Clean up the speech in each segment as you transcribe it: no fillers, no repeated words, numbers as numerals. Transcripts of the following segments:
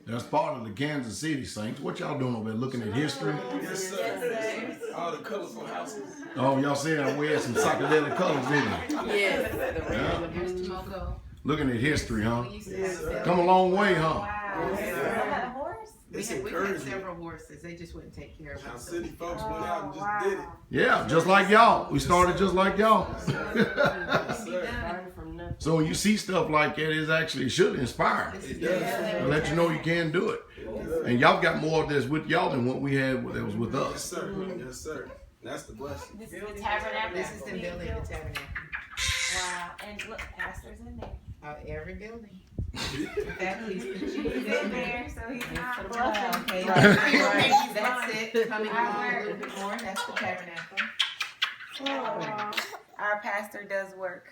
That's part of the Kansas City Saints. What y'all doing over there? Looking at history? Yes, sir. All the colorful houses. Oh, y'all see that? We had some psychedelic colors, didn't we? Yes, the red and the blue. Looking at history, huh? Come a long way, huh? Wow. It's We've had encouraging. several horses. They just wouldn't take care of Our us. city folks went out and just did it. Yeah, just like y'all. We started just like y'all. Yes, sir. So when you see stuff like that, it should inspire. It does. It'll let you know you can do it. And y'all got more of this with y'all than what we had that was with Yes, us. sir. Yes, sir. That's the blessing. This is the tabernacle. This is the building, the tabernacle. Wow. And look, pastor's in there. Every building. In fact, he's He's in there, so he's not Okay, bluffing. that's it. Coming along a little bit more. That's the tabernacle. Our pastor does work.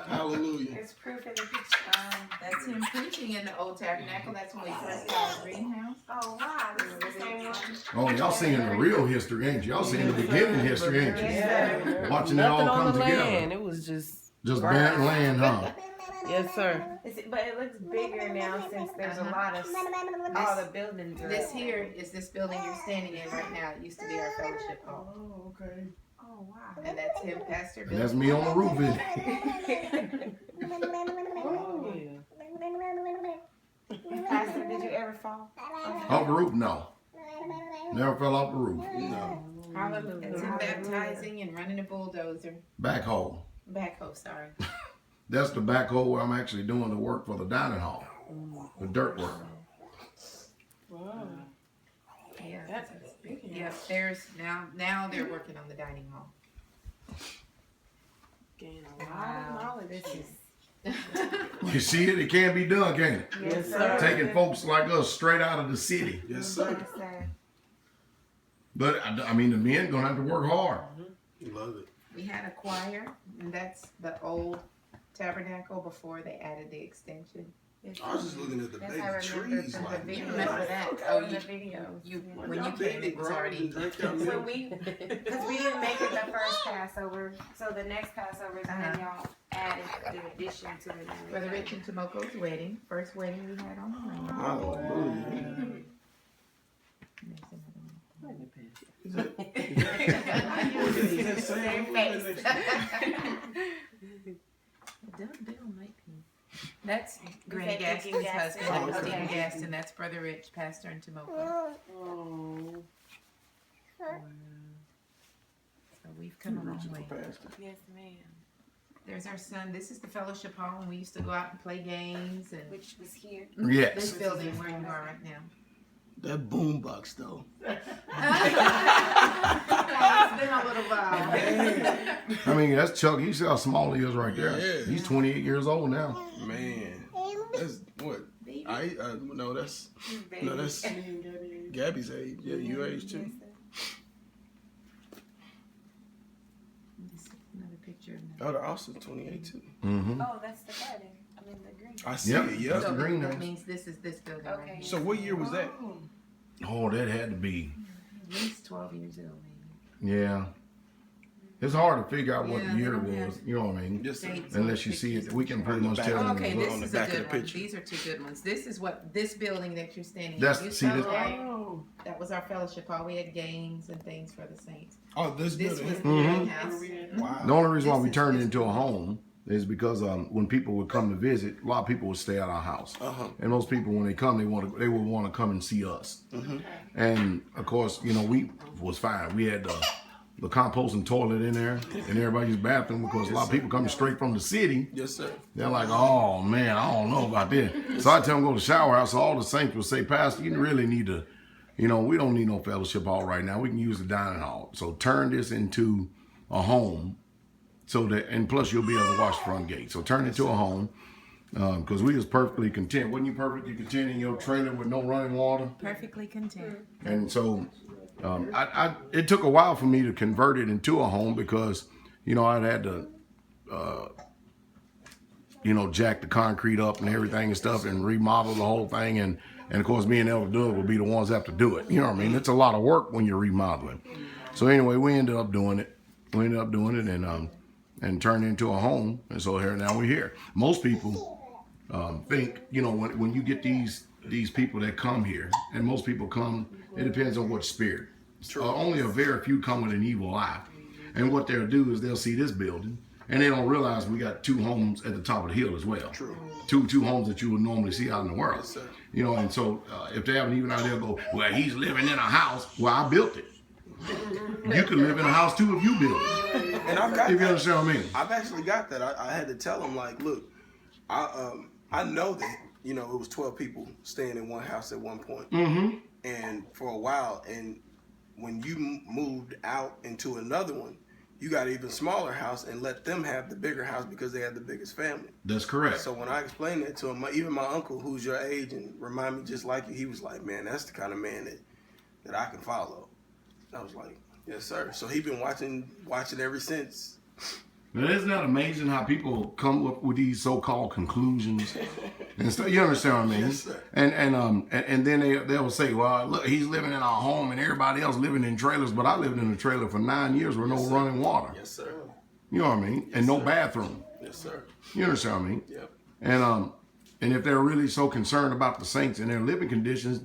Hallelujah. There's proof in the picture. That's him preaching in the old tabernacle. That's when we first got the greenhouse. Oh wow, this is the same one. Oh, y'all seeing the real history, ain't you? Y'all seeing the beginning history, ain't you? Yes, sir. Watching it all Nothing come on the together. land. It was just Just land, huh? yes, sir. But it looks bigger now since there's a lot of all the buildings. Are This here is this building you're standing in right now. It used to be our fellowship hall. Oh, okay. Oh wow. And that's him, Pastor And Bill. that's me on the roof. Oh, yeah. Pastor, did you ever fall? Off the roof? No. Never fell off the roof. No. Hallelujah. That's him baptizing and running a bulldozer. Backhoe. Backhoe, sorry. That's the backhoe where I'm actually doing the work for the dining hall. The dirt work. Wow. Yeah. That's big. Yeah, there's now they're working on the dining hall. Gain a lot Wow. of knowledge. This is You see it? It can be done, can't it? Yes, sir. Taking folks like us straight out of the city. Yes, sir. Yes, sir. But, I mean, the men gonna have to work hard. Love it. We had a choir, and that's the old tabernacle before they added the extension. I was just looking at the Yes, baby I remember trees. from the Like, video. Remember that? okay. Oh, The videos. When you came, it was already. When we, because we didn't make it the first Passover, so the next Passover is when y'all added the addition to the new. Brother Rich and Tomoko's wedding, first wedding we had on the land. Hallelujah. Same face. That's Granny said Gaston's Stephen husband, Gaston. that was Oh, Stephen okay. Gaston, that's Brother Rich, Pastor and Tomoko. Oh. So we've come a long way. Yes, ma'am. There's our son, this is the fellowship hall, and we used to go out and play games, and Which was here. this Yes. building where you are right now. That boombox, though. It's been a little while. I mean, that's Chuck. You see how small he is right there. Yeah. He's 28 years old now. Man. That's what? No, that's Gabby's age. Yeah, your age too. Another picture of them. Oh, the Austin's 28 too. Mm-hmm. Oh, that's the garden. I mean the green. I see Yep. it. Yep. That's the So green that house. means this is this building right Okay. here. So what year was that? Oh, that had to be. At least 12 years ago, maybe. Yeah. It's hard to figure out what Yeah, the year they don't was. have You know what I mean? Yes, sir. Dates. Unless you see it, we can pretty much tell Oh, you. okay, on this the is a back of good the one. picture. These are two good ones. This is what this building that you're standing That's- in used see, to this- look like. Oh. That was our fellowship hall. We had games and things for the saints. Oh, this This building. was the Mhm. greenhouse. Wow. The only reason why This we is- turned it this into a is- home is because when people would come to visit, a lot of people would stay at our house. Uh-huh. And most people, when they come, they would want to come and see us. And of course, you know, we was fine. We had the composting toilet in there in everybody's bathroom because a lot of people coming straight from the city. Yes, sir. They're like, oh man, I don't know about this. So I tell them go to the shower house. So all the saints will say, Pastor, you really need to, you know, we don't need no fellowship hall right now. We can use the dining hall. So turn this into a home. So that, and plus you'll be able to wash the front gate. So turn it to a home, because we was perfectly content. Wasn't you perfectly content in your trailer with no running water? Perfectly content. And so, it took a while for me to convert it into a home because, you know, I'd had to, you know, jack the concrete up and everything and stuff and remodel the whole thing. And of course, me and Elder Doug will be the ones that have to do it. You know what I mean? It's a lot of work when you're remodeling. So anyway, we ended up doing it. And turned it into a home. And so here now we're here. Most people think, you know, when you get these people that come here, and most people come, it depends on what spirit. Only a very few come with an evil eye. And what they'll do is they'll see this building, and they don't realize we got 2 homes at the top of the hill as well. True. Two homes that you would normally see out in the world. Yes, sir. You know, and so if they have an even idea, go, well, he's living in a house. Well, I built it. You can live in a house too if you build it. And I've got If you that. understand what I mean. I've actually got that. I had to tell him, like, look, I know that, you know, it was 12 people staying in one house at one point. Mm-hmm. And for a while, and when you moved out into another one, you got an even smaller house and let them have the bigger house because they had the biggest family. That's correct. So when I explained that to him, even my uncle, who's your age and remind me just like you, he was like, man, that's the kind of man that I can follow. I was like, yes, sir. So he been watching ever since. Now, isn't that amazing how people come up with these so-called conclusions and stuff? You understand what I mean? Yes, sir. And then they'll say, well, look, he's living in our home and everybody else living in trailers, but I lived in a trailer for 9 years with no running water. Yes, sir. You know what I mean? And no bathroom. Yes, sir. You understand what I mean? Yep. And if they're really so concerned about the saints and their living conditions,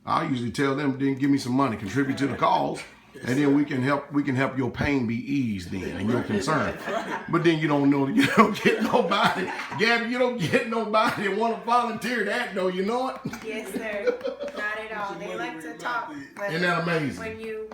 I usually tell them, then give me some money, contribute to the cause, and then we can help your pain be eased then and your concern. But then you don't get nobody, Gabby, you don't get nobody that want to volunteer that though, you know it? Yes, sir. Not at all. They like to talk, but Isn't that amazing? when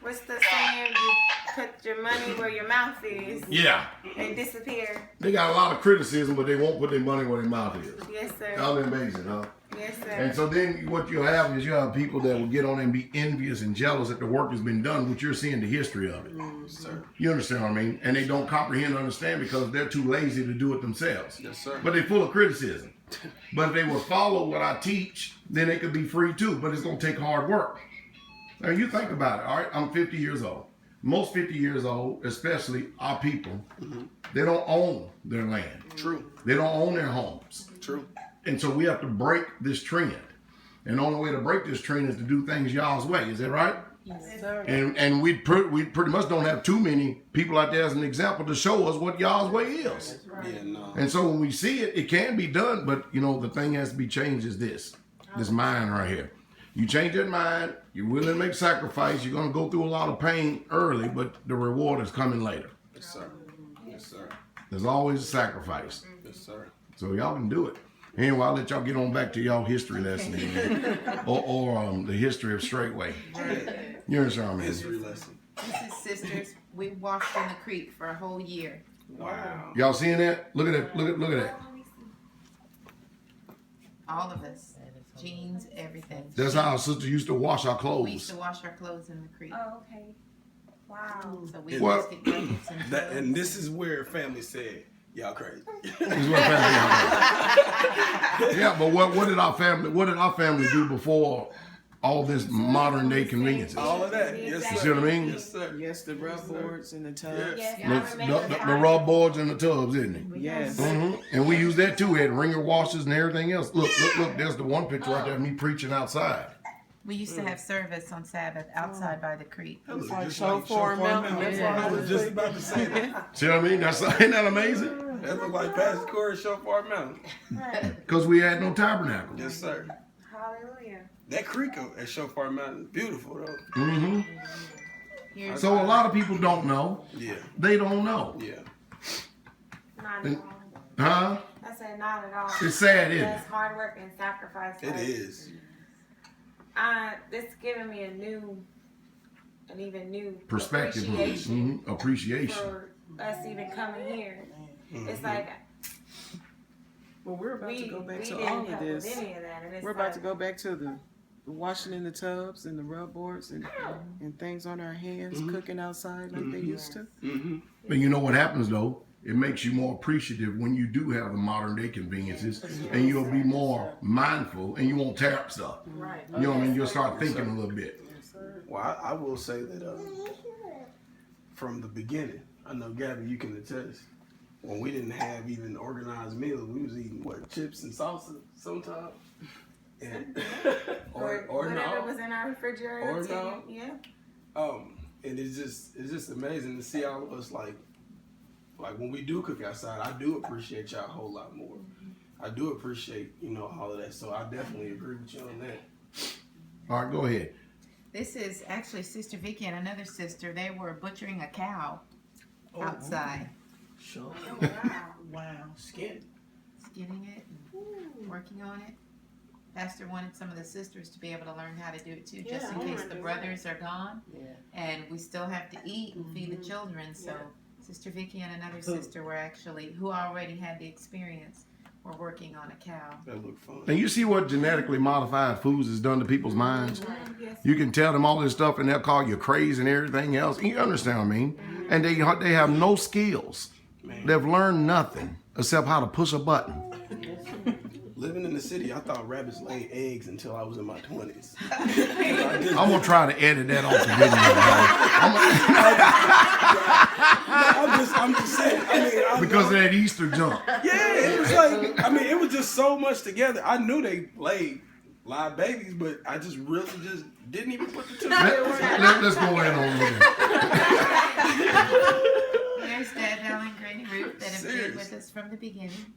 what's the saying? You put your money where your mouth is Yeah. and disappear. They got a lot of criticism, but they won't put their money where their mouth is. Yes, sir. That's amazing, huh? Yes, sir. And so then what you have is you have people that will get on and be envious and jealous that the work has been done, which you're seeing the history of it. Yes, sir. You understand what I mean? And they don't comprehend and understand because they're too lazy to do it themselves. Yes, sir. But they're full of criticism. But if they will follow what I teach, then they could be free too. But it's going to take hard work. Now you think about it, all right? I'm 50 years old. Most 50 years old, especially our people, they don't own their land. True. They don't own their homes. True. And so we have to break this trend. And the only way to break this trend is to do things y'all's way. Is that right? Yes, sir. And we pretty much don't have too many people out there as an example to show us what y'all's way is. Yeah, no. And so when we see it, it can be done. But, you know, the thing has to be changed is this mind right here. You change that mind, you're willing to make sacrifice, you're going to go through a lot of pain early, but the reward is coming later. Yes, sir. Yes, sir. There's always a sacrifice. Yes, sir. So y'all can do it. Anyway, I'll let y'all get on back to y'all history lesson or the history of Straitway. You understand what I mean? History lesson. This is sisters. We washed in the creek for a whole year. Wow. Y'all seeing that? Look at that. Look at that. All of us. Jeans, everything. That's how our sister used to wash our We used clothes. to wash our clothes in the creek. Oh, okay. Wow. So we Well- used to get buckets and That, and this is where family said, y'all crazy. This is what family Yeah, but what did our family do before all this modern day conveniences? All of that. Yes, sir. You see what I mean? Yes, sir. Yes, the rub boards and the tubs. Yes. Yes, I remember The rub boards and the tubs, isn't it? Yes. And we use that too. We had ringer washers and everything else. Look. There's the one picture right there of me preaching outside. We used to have service on Sabbath outside by the creek. That was like just Shofar Mountain. That's what I was just about to say. That, See what I mean? Ain't that amazing? that looked like Pastor Corey Shofar Mountain. Because we had no tabernacle. Yes, sir. Hallelujah. That creek at Shofar Mountain, beautiful though. Mm-hmm. Here's So a lot of people don't know. Yeah. They don't know. Yeah. Not at all. Huh? I said not at all. It's sad, isn't it? That's hard work and sacrifice. It is. It's giving me an even new Perspective. appreciation Appreciation. for us even coming here. Mm-hmm. It's like Well, we're about we to go back we to didn't all of help this. with any of that, and it's We're about like, to go back to the washing in the tubs and the rub boards and things on our hands, cooking outside like they used to. Mm-hmm. But you know what happens though? It makes you more appreciative when you do have the modern day conveniences, and you'll be more mindful, and you won't tear up stuff. Right. You know what I mean? You'll start thinking a little bit. Well, I will say that from the beginning, I know Gabby, you can attest. When we didn't have even organized meals, we was eating chips and salsa sometimes, and or or whatever no. was in our refrigerator. Or too. no. Yeah. And it's just amazing to see all of us like when we do cook outside. I do appreciate y'all a whole lot more I do appreciate, all of that. So I definitely agree with you on that. All right, go ahead. This is actually Sister Vicky and another sister. They were butchering a cow outside, Sure. Oh, wow. Wow. Skin. skinning it and working on it. Pastor wanted some of the sisters to be able to learn how to do it too, just in case the brothers are gone. Yeah. And we still have to eat and feed the children. So Sister Vicky and another sister were actually, who already had the experience, were working on a cow. That look fun. And you see what genetically modified foods has done to people's minds? Yes. You can tell them all this stuff and they'll call you crazy and everything else. You understand what I mean? And they have no skills. Man. They've learned nothing except how to push a button. Living in the city, I thought rabbits laid eggs until I was in my 20s. I'm gonna try to edit that off the video. I'm just saying. I mean, Because of that Easter jump. yeah, it was like, it was just so much together. I knew they laid live babies, but I just really just didn't even put the two together. Let's go in on that. There's Dad, Val, and Granny Ruth that have been Serious. with us from the beginning.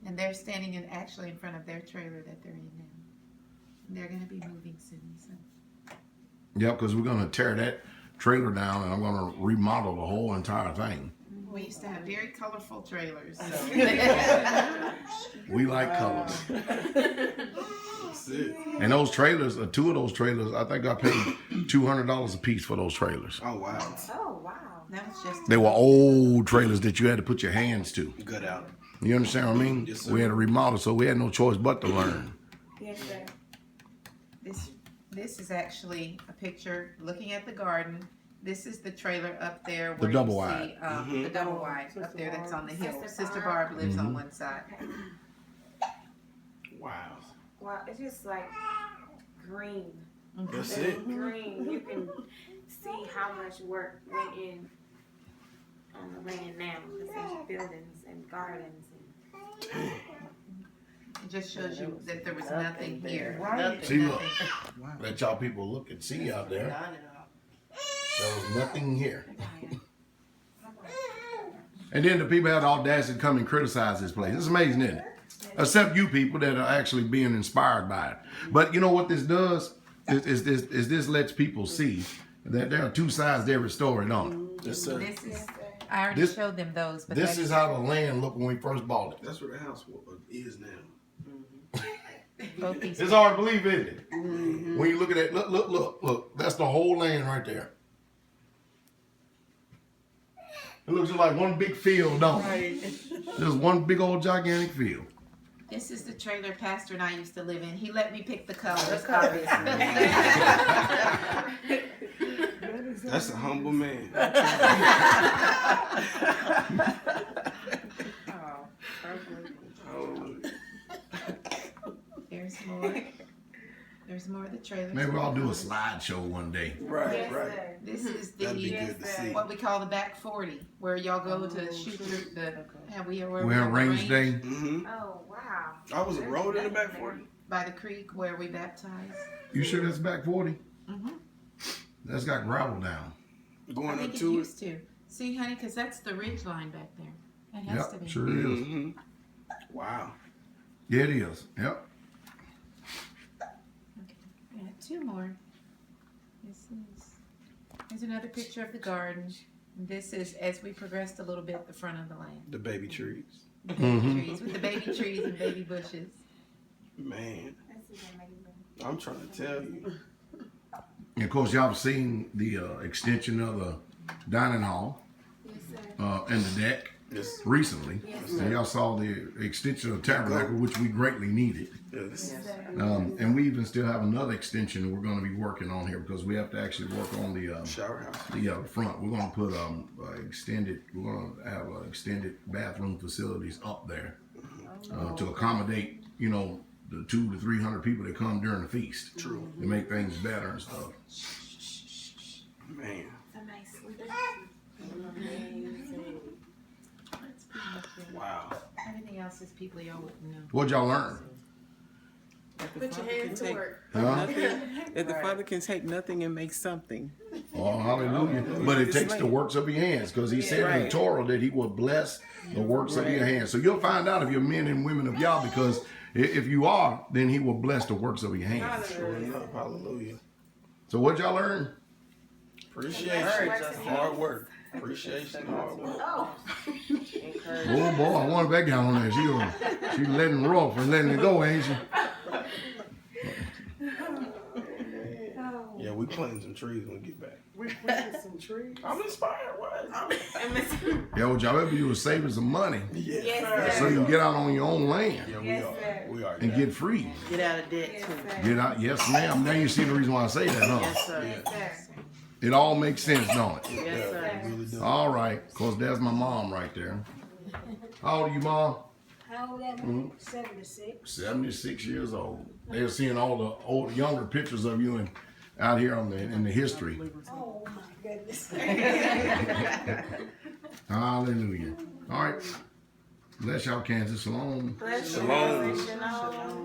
And they're standing actually in front of their trailer that they're in now. And they're going to be moving soon. So. Yep, because we're gonna tear that trailer down and I'm gonna remodel the whole entire thing. We used to have very colorful trailers. So. We like colors. That's it. And those trailers, two of those trailers, I think I paid $200 a piece for those trailers. Oh, wow. Oh, wow. That was just They were old trailers that you had to put your hands to. Good out. You understand what I mean? Yes, sir. We had to remodel, so we had no choice but to learn. Yes, sir. this is actually a picture looking at the garden. This is the trailer up there The where double you wide. see the double wide up there that's on the hill. Sister Sister Barb. Barb lives on one side. Wow. Wow, it's just like green. That's It's it. green. You can see how much work went in on the land now. Because there's buildings and gardens. It just shows you that there was nothing here. Right. See, look. Wow. Let y'all people look and see out there. There was nothing here. And then the people had the audacity to come and criticize this place. It's amazing, isn't it? Except you people that are actually being inspired by it. But you know what this does? Is this lets people see that there are two sides to every story, don't it? Yes, sir. This is, I already This- showed them those, but This that's- is how the land looked when we first bought it. That's where the house is now. both these. It's hard to believe, isn't it? When you look at that, look. That's the whole land right there. It looks just like one big field, don't it? Just one big old gigantic field. This is the trailer Pastor and I used to live in. He let me pick the colors. That's a humble man. Oh, perfect. Oh, There's more. There's more of the trailers. Maybe I'll do a slideshow one day. right, Yes, right. sir. This is That'd be the good to see. what we call the back 40, where y'all go to shoot the have we We have range day. Mm-hmm. Oh, wow. I was a road in the back for you. by the creek where we baptize. You sure that's back 40? Mm-hmm. That's got gravel down. I Going think up it to it. used to. See, honey, because that's the ridge line back there. That has to Yep, be. sure is. Mm-hmm. Wow. Yeah, it is. Yep. Yeah, two more. Here's another picture of the garden. This is as we progressed a little bit the front of the land. The baby trees. The baby trees with the baby trees and baby bushes. Man, This is amazing. I'm trying to tell you. And of course, y'all have seen the extension of the dining hall Yes, sir. and the deck Yes. recently. Yes, And y'all saw the extension of the tabernacle, which we greatly needed. Yes. Yes, sir. And we even still have another extension that we're going to be working on here because we have to actually work on the Shower house. the front. We're going to put extended. We're going to have extended bathroom facilities up there to accommodate, the 200 to 300 people that come during the feast. True. To make things better and stuff. Man. Amazing. That's pretty much it. Wow. Everything else is people y'all wouldn't know. What'd y'all learn? Put your hands to work. Huh? That the Father can take nothing and make something. Oh, hallelujah. But it takes the works of your hands, because he said in the Right. Torah that he will bless the works of your hands. So you'll find out if you're men and women of Yah, because if you are, then he will bless the works of your hands. Sure enough. Hallelujah. So what y'all learn? Appreciation. Hard work. Appreciation. Hard work. Oh boy, I wanted that gal on there. She letting rough and letting it go, ain't she? Yeah, we planting some trees when we get back. We planted some trees. I'm inspired. What? Yeah, would y'all ever do is saving some money Yeah. Yes, so sir. you can get out on your own land Yeah, we Yes, are. sir. We are. and get free. Get out of debt Yes, too. sir. Get out, yes ma'am. Now you see the reason why I say that, huh? Yes, sir. Yes, sir. It all makes sense, don't it? Yes, sir. Yeah, really do. All right, cause there's my mom right there. How old are you, Mom? How old am I? Mhm. 76. 76 years old. They're seeing all the old, younger pictures of you out here in the history. Oh my goodness. Hallelujah. All right. Bless y'all, Kansas. Shalom. Bless you. Shalom. Shalom.